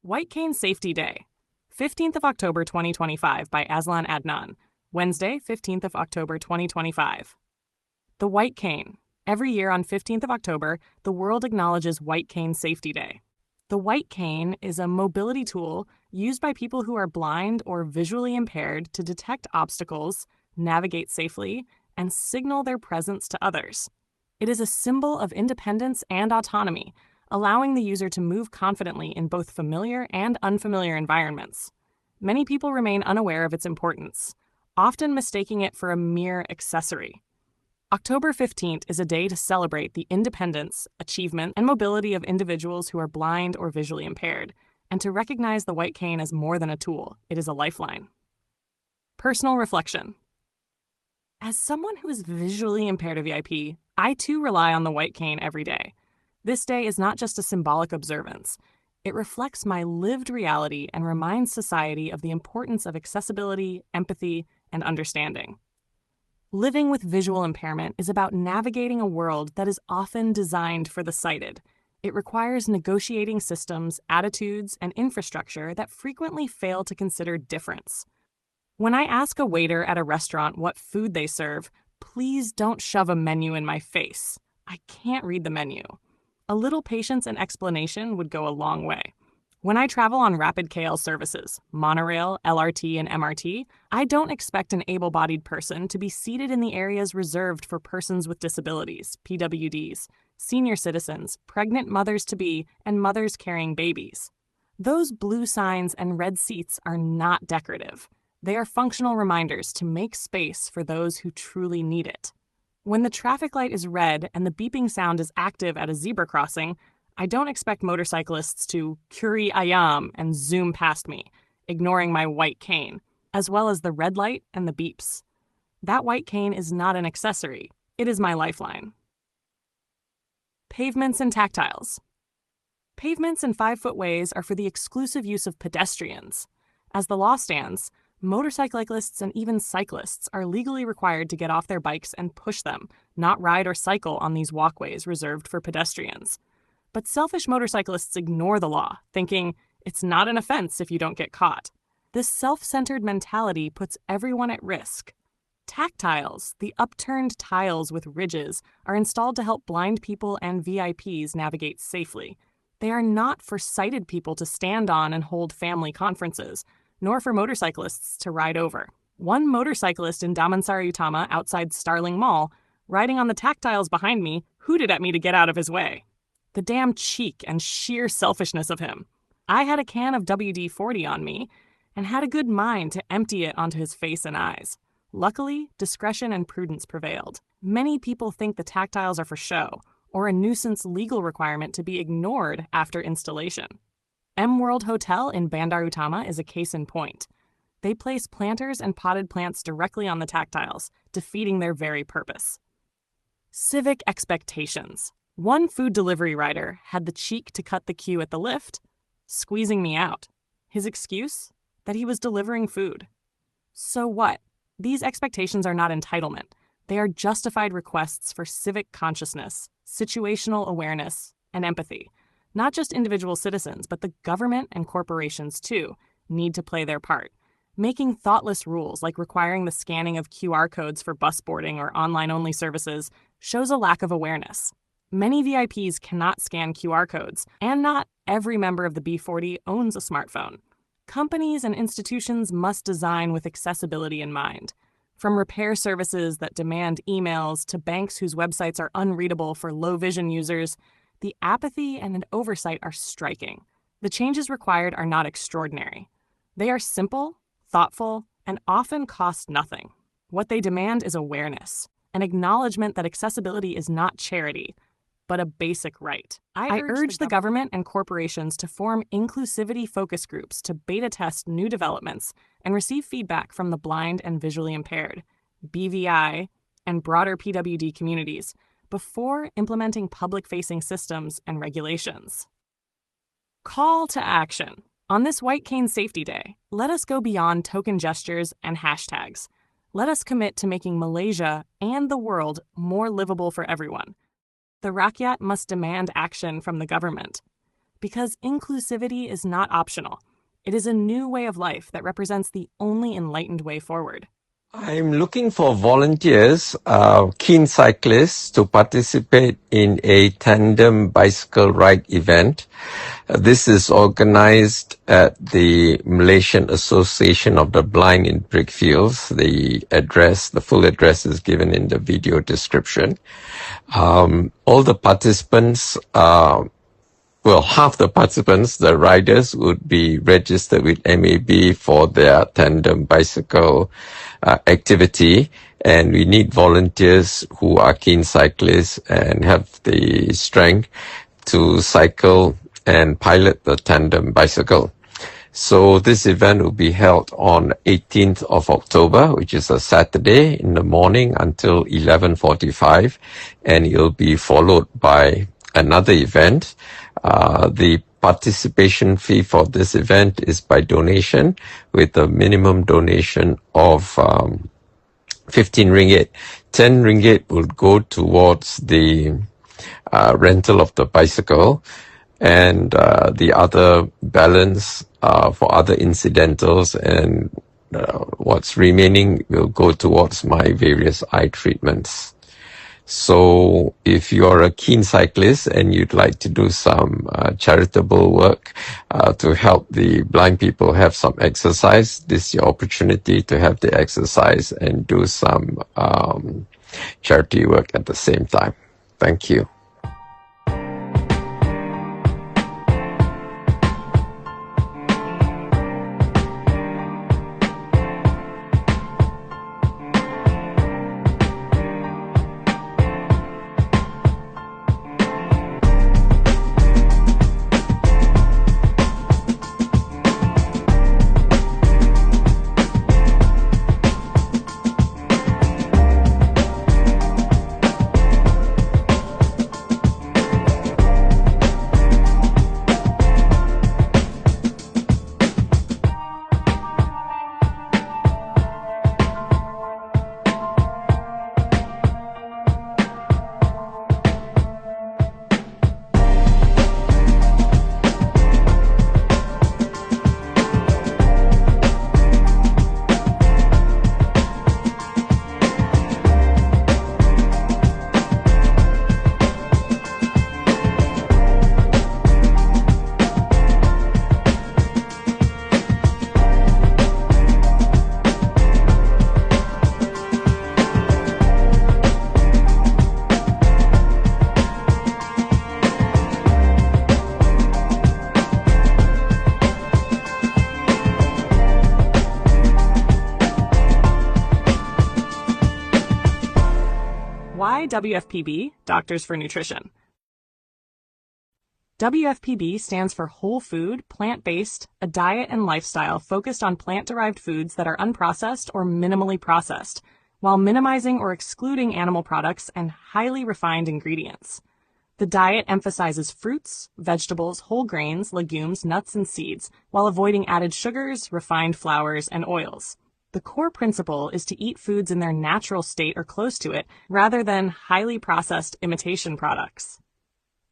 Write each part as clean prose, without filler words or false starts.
White Cane Safety Day, 15th of October 2025 by AZLAN ADNAN, Wednesday, 15th of October 2025. The White Cane. Every year on 15th of October, the world acknowledges White Cane Safety Day. The White Cane is a mobility tool used by people who are blind or visually impaired to detect obstacles, navigate safely, and signal their presence to others. It is a symbol of independence and autonomy, allowing the user to move confidently in both familiar and unfamiliar environments. Many people remain unaware of its importance, often mistaking it for a mere accessory. October 15th is a day to celebrate the independence, achievement, and mobility of individuals who are blind or visually impaired, and to recognize the white cane as more than a tool. It is a lifeline. Personal reflection. As someone who is visually impaired a VIP, I too rely on the white cane every day. This day is not just a symbolic observance. It reflects my lived reality and reminds society of the importance of accessibility, empathy, and understanding. Living with visual impairment is about navigating a world that is often designed for the sighted. It requires negotiating systems, attitudes, and infrastructure that frequently fail to consider difference. When I ask a waiter at a restaurant what food they serve, please don't shove a menu in my face. I can't read the menu. A little patience and explanation would go a long way. When I travel on rapid KL services, monorail, LRT, and MRT, I don't expect an able-bodied person to be seated in the areas reserved for persons with disabilities, PWDs, senior citizens, pregnant mothers-to-be, and mothers carrying babies. Those blue signs and red seats are not decorative. They are functional reminders to make space for those who truly need it. When the traffic light is red and the beeping sound is active at a zebra crossing, I don't expect motorcyclists to Kuri Ayam and zoom past me, ignoring my white cane, as well as the red light and the beeps. That white cane is not an accessory. It is my lifeline. Pavements and tactiles. Pavements and 5-foot ways are for the exclusive use of pedestrians. As the law stands, motorcyclists and even cyclists are legally required to get off their bikes and push them, not ride or cycle on these walkways reserved for pedestrians. But selfish motorcyclists ignore the law, thinking it's not an offense if you don't get caught. This self-centered mentality puts everyone at risk. Tactiles, the upturned tiles with ridges, are installed to help blind people and VIPs navigate safely. They are not for sighted people to stand on and hold family conferences, nor for motorcyclists to ride over. One motorcyclist in Damansara Utama outside Starling Mall, riding on the tactiles behind me, hooted at me to get out of his way. The damn cheek and sheer selfishness of him. I had a can of WD-40 on me and had a good mind to empty it onto his face and eyes. Luckily, discretion and prudence prevailed. Many people think the tactiles are for show, or a nuisance legal requirement to be ignored after installation. M World Hotel in Bandar Utama is a case in point. They place planters and potted plants directly on the tactiles, defeating their very purpose. Civic expectations. One food delivery rider had the cheek to cut the queue at the lift, squeezing me out. His excuse? That he was delivering food. So what? These expectations are not entitlement. They are justified requests for civic consciousness, situational awareness, and empathy. Not just individual citizens, but the government and corporations, too, need to play their part. Making thoughtless rules, like requiring the scanning of QR codes for bus boarding or online-only services, shows a lack of awareness. Many VIPs cannot scan QR codes, and not every member of the B40 owns a smartphone. Companies and institutions must design with accessibility in mind. From repair services that demand emails to banks whose websites are unreadable for low-vision users, the apathy and oversight are striking. The changes required are not extraordinary. They are simple, thoughtful, and often cost nothing. What they demand is awareness, an acknowledgement that accessibility is not charity, but a basic right. I urge the government and corporations to form inclusivity focus groups to beta test new developments and receive feedback from the blind and visually impaired, BVI, and broader PWD communities before implementing public-facing systems and regulations. Call to action. On this White Cane Safety Day, let us go beyond token gestures and hashtags. Let us commit to making Malaysia and the world more livable for everyone. The Rakyat must demand action from the government. Because inclusivity is not optional. It is a new way of life that represents the only enlightened way forward. I'm looking for volunteers, keen cyclists, to participate in a tandem bicycle ride event. This is organized at the Malaysian Association of the Blind in Brickfields. The full address is given in the video description. All the participants half the participants, the riders, would be registered with MAB for their tandem bicycle activity. And we need volunteers who are keen cyclists and have the strength to cycle and pilot the tandem bicycle. So this event will be held on 18th of October, which is a Saturday in the morning until 11:45, and it'll be followed by another event. The participation fee for this event is by donation, with a minimum donation of 15 ringgit. 10 ringgit will go towards the rental of the bicycle, and the other balance for other incidentals, and what's remaining will go towards my various eye treatments. So if you're a keen cyclist and you'd like to do some charitable work to help the blind people have some exercise, this is your opportunity to have the exercise and do some charity work at the same time. Thank you. Why WFPB, Doctors for Nutrition? WFPB stands for Whole Food, Plant-Based, a diet and lifestyle focused on plant-derived foods that are unprocessed or minimally processed, while minimizing or excluding animal products and highly refined ingredients. The diet emphasizes fruits, vegetables, whole grains, legumes, nuts, and seeds, while avoiding added sugars, refined flours, and oils. The core principle is to eat foods in their natural state or close to it, rather than highly processed imitation products.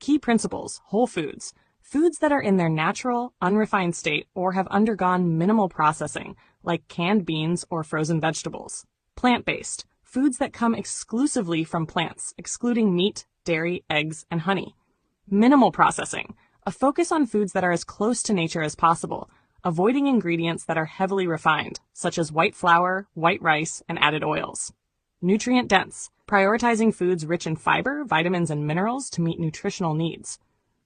Key principles: whole foods. Foods that are in their natural, unrefined state or have undergone minimal processing, like canned beans or frozen vegetables. Plant-based. Foods that come exclusively from plants, excluding meat, dairy, eggs, and honey. Minimal processing. A focus on foods that are as close to nature as possible, avoiding ingredients that are heavily refined, such as white flour, white rice, and added oils. Nutrient dense, prioritizing foods rich in fiber, vitamins, and minerals to meet nutritional needs.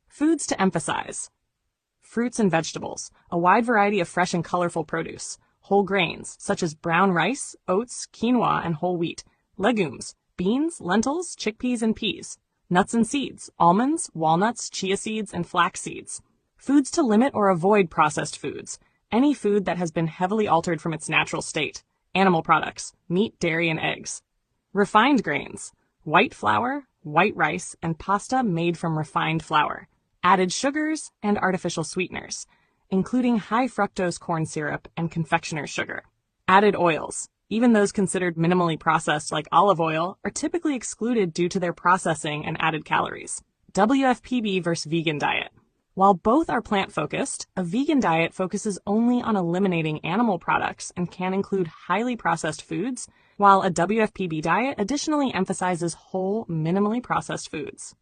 Foods to emphasize: fruits and vegetables, a wide variety of fresh and colorful produce. Whole grains, such as brown rice, oats, quinoa, and whole wheat. Legumes, beans, lentils, chickpeas, and peas. Nuts and seeds, almonds, walnuts, chia seeds, and flax seeds. Foods to limit or avoid processed foods, any food that has been heavily altered from its natural state. Animal products, meat, dairy, and eggs. Refined grains, white flour, white rice, and pasta made from refined flour. Added sugars and artificial sweeteners, including high fructose corn syrup and confectioner's sugar. Added oils, even those considered minimally processed like olive oil, are typically excluded due to their processing and added calories. WFPB versus vegan diet. While both are plant-focused, a vegan diet focuses only on eliminating animal products and can include highly processed foods, while a WFPB diet additionally emphasizes whole, minimally processed foods.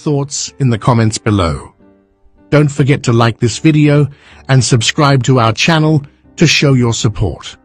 Thoughts in the comments below. Don't forget to like this video and subscribe to our channel to show your support.